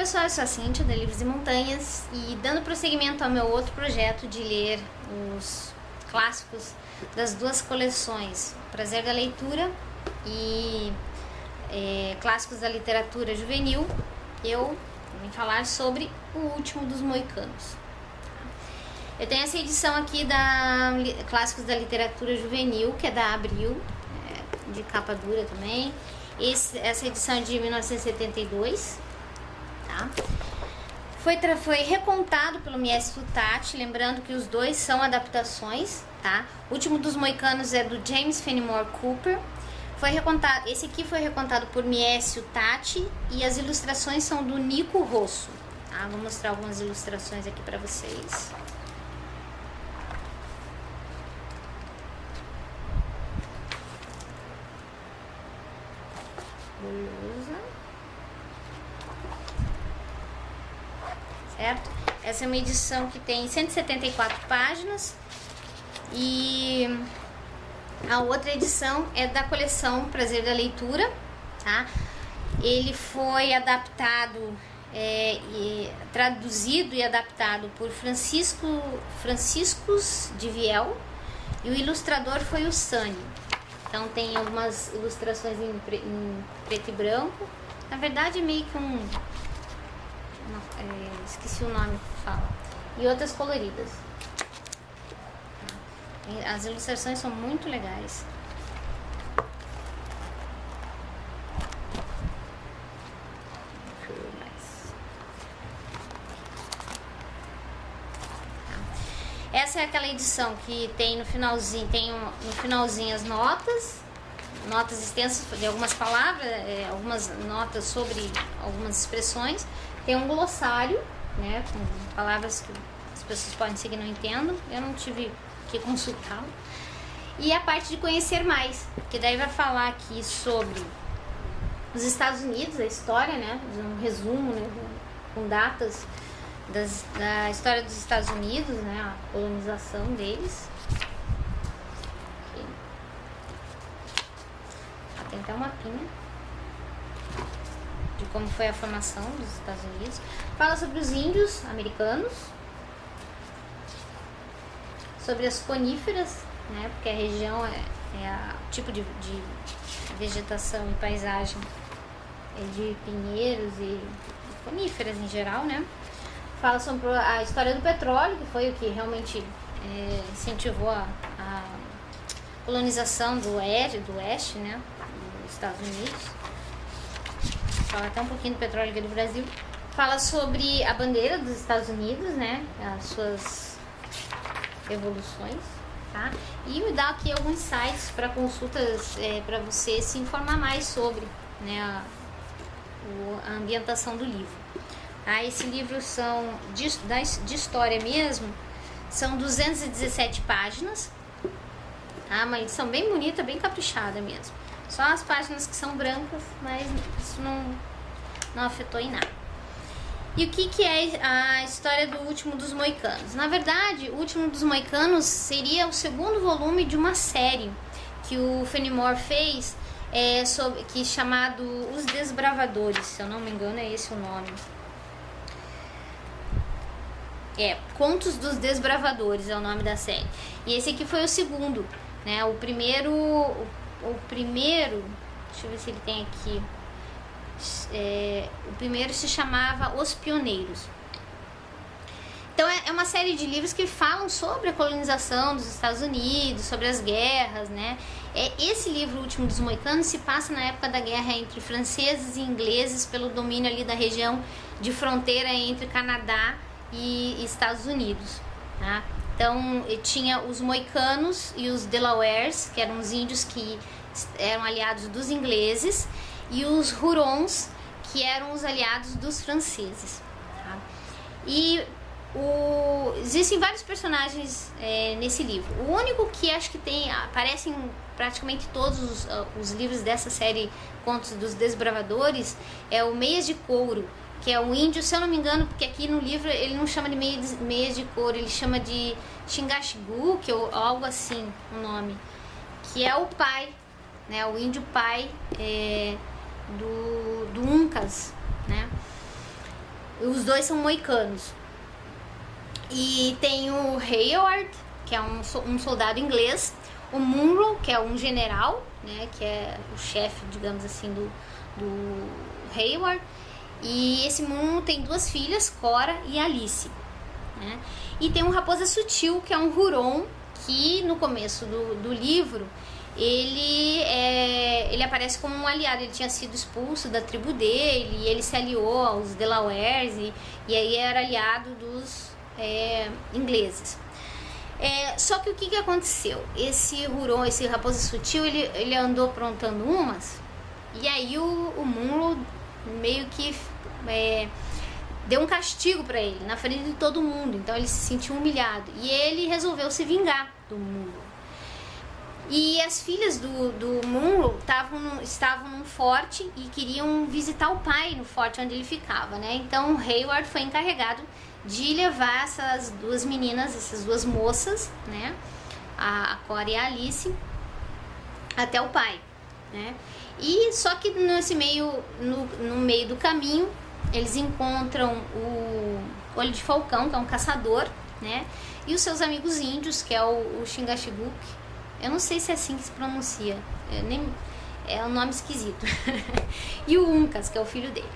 pessoal, eu sou a Cíntia da Livros e Montanhas e dando prosseguimento ao meu outro projeto de ler os clássicos das duas coleções, Prazer da Leitura e Clássicos da Literatura Juvenil, eu vim falar sobre O Último dos Moicanos. Eu tenho essa edição aqui da Clássicos da Literatura Juvenil, que é da Abril, de capa dura também. Essa edição é de 1972, tá? Foi recontado pelo Mies Sutati, lembrando que os dois são adaptações, tá? O Último dos Moicanos é do James Fenimore Cooper. Esse aqui foi recontado por Mies Sutati e as ilustrações são do Nico Rosso, tá? Vou mostrar algumas ilustrações aqui para vocês. Beleza. Certo? Essa é uma edição que tem 174 páginas e a outra edição é da coleção Prazer da Leitura, tá? Ele foi adaptado, traduzido e adaptado por Franciscus de Viel e o ilustrador foi o Sani. Então tem algumas ilustrações em preto e branco. Na verdade é meio que esqueci o nome que fala. E outras coloridas. As ilustrações são muito legais. Deixa eu ver mais. Essa é aquela edição que tem no finalzinho, no finalzinho as notas extensas de algumas palavras, algumas notas sobre algumas expressões. Tem um glossário, né, com palavras que as pessoas podem ser que não entendam. Eu não tive que consultá-lo. E a parte de conhecer mais, que daí vai falar aqui sobre os Estados Unidos, a história, né, um resumo, né, com datas da história dos Estados Unidos, né, a colonização deles. Aqui. Tem até um mapinha de como foi a formação dos Estados Unidos. Fala sobre os índios americanos, sobre as coníferas, né, porque a região o tipo de vegetação e paisagem é de pinheiros e coníferas em geral, né. Fala sobre a história do petróleo, que foi o que realmente incentivou a colonização do oeste, né, dos Estados Unidos. Fala até um pouquinho do petróleo aqui do Brasil. Fala sobre a bandeira dos Estados Unidos, né, as suas evoluções, tá? E me dá aqui alguns sites para consultas, para você se informar mais sobre, né, a ambientação do livro. Tá? Esse livro são de história mesmo, são 217 páginas, tá? Uma edição bem bonita, bem caprichada mesmo. Só as páginas que são brancas, mas isso não afetou em nada. E o que é a história do Último dos Moicanos? Na verdade, O Último dos Moicanos seria o segundo volume de uma série que o Fenimore fez, que é chamado Os Desbravadores, se eu não me engano é esse o nome. Contos dos Desbravadores é o nome da série. E esse aqui foi o segundo, né? O primeiro, deixa eu ver se ele tem aqui. O primeiro se chamava Os Pioneiros. Então é uma série de livros que falam sobre a colonização dos Estados Unidos, sobre as guerras, né? Esse livro, O Último dos Moicanos, se passa na época da guerra entre franceses e ingleses pelo domínio ali da região de fronteira entre Canadá e Estados Unidos, tá? Então tinha os moicanos e os Delawares, que eram os índios que eram aliados dos ingleses, e os Hurons, que eram os aliados dos franceses, tá? E existem vários personagens nesse livro. O único que acho que aparece em praticamente todos os livros dessa série Contos dos Desbravadores é o Meias de Couro, que é o índio, se eu não me engano, porque aqui no livro ele não chama de Meias de Couro, ele chama de Xingashigu, que é algo assim o nome, que é o pai, né, o índio pai do Uncas, né? Os dois são moicanos. E tem o Hayward, que é um soldado inglês, o Munro, que é um general, né, que é o chefe, digamos assim, do Hayward. E esse Munro tem duas filhas, Cora e Alice, né? E tem um Raposa Sutil, que é um Huron, que no começo do livro ele aparece como um aliado. Ele tinha sido expulso da tribo dele e ele se aliou aos Delawares e aí era aliado dos ingleses. Só que o que aconteceu? Esse Huron, esse Raposa Sutil, ele andou aprontando umas, e aí o Munro meio que deu um castigo pra ele na frente de todo mundo. Então ele se sentiu humilhado e ele resolveu se vingar do Munro. E as filhas do Munro estavam num forte e queriam visitar o pai no forte onde ele ficava, né? Então o Hayward foi encarregado de levar essas duas meninas, essas duas moças, né, a Cora e a Alice, até o pai, né? E só que nesse no meio do caminho eles encontram o Olho de Falcão, que é um caçador, né, e os seus amigos índios, que é o Chingachgook. Eu não sei se é assim que se pronuncia, é um nome esquisito. E o Uncas, que é o filho dele.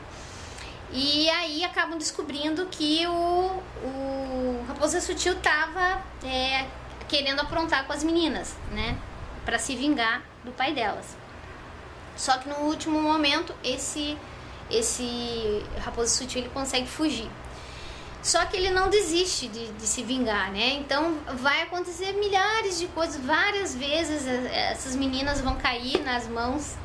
E aí acabam descobrindo que o Raposa Sutil estava querendo aprontar com as meninas, né, para se vingar do pai delas. Só que no último momento esse Raposa Sutil ele consegue fugir. Só que ele não desiste de se vingar, né? Então vai acontecer milhares de coisas. Várias vezes essas meninas vão cair nas mãos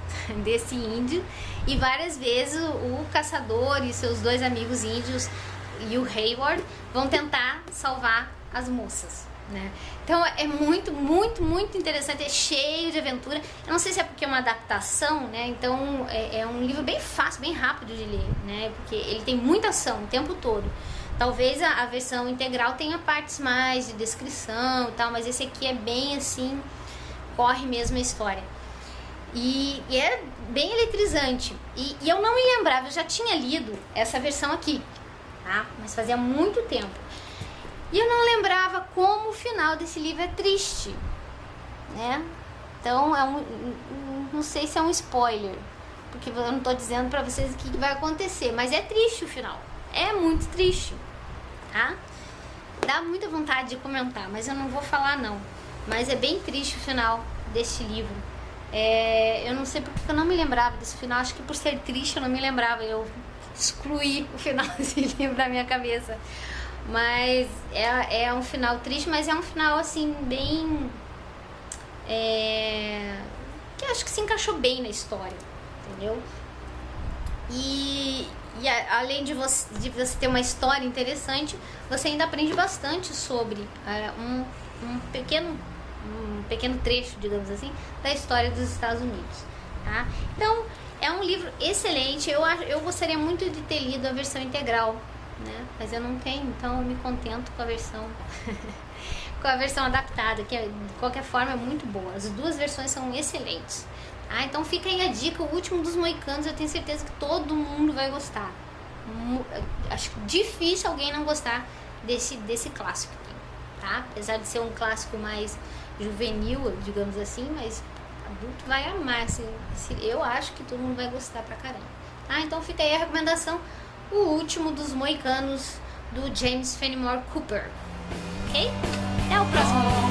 desse índio. E várias vezes o caçador e seus dois amigos índios e o Hayward vão tentar salvar as moças, né? Então é muito, muito, muito interessante. É cheio de aventura. Eu não sei se é porque é uma adaptação, né? Então é um livro bem fácil, bem rápido de ler, né? Porque ele tem muita ação o tempo todo. Talvez a versão integral tenha partes mais de descrição e tal, mas esse aqui é bem assim, corre mesmo a história. E é bem eletrizante. E eu não me lembrava, eu já tinha lido essa versão aqui, tá? Mas fazia muito tempo. E eu não lembrava como o final desse livro é triste, né? Então, não sei se é um spoiler, porque eu não tô dizendo pra vocês o que vai acontecer, mas é triste o final. É muito triste, tá? Dá muita vontade de comentar, mas eu não vou falar não. Mas é bem triste o final deste livro. Eu não sei porque eu não me lembrava desse final. Acho que por ser triste eu não me lembrava. Eu excluí o final desse livro da minha cabeça. Mas é um final triste, mas é um final assim bem... que acho que se encaixou bem na história, entendeu? E além de você ter uma história interessante, você ainda aprende bastante sobre um pequeno trecho, digamos assim, da história dos Estados Unidos, tá? Então, é um livro excelente. Eu gostaria muito de ter lido a versão integral, né? Mas eu não tenho, então eu me contento com a versão com a versão adaptada, que de qualquer forma é muito boa. As duas versões são excelentes. Então fica aí a dica, o último dos moicanos. Eu tenho certeza que todo mundo vai gostar. Acho difícil alguém não gostar desse clássico aqui, tá? Apesar de ser um clássico mais juvenil, digamos assim, mas adulto vai amar. Eu acho que todo mundo vai gostar pra caramba. Então fica aí a recomendação, o último dos moicanos, do James Fenimore Cooper. Ok? Até o próximo vídeo.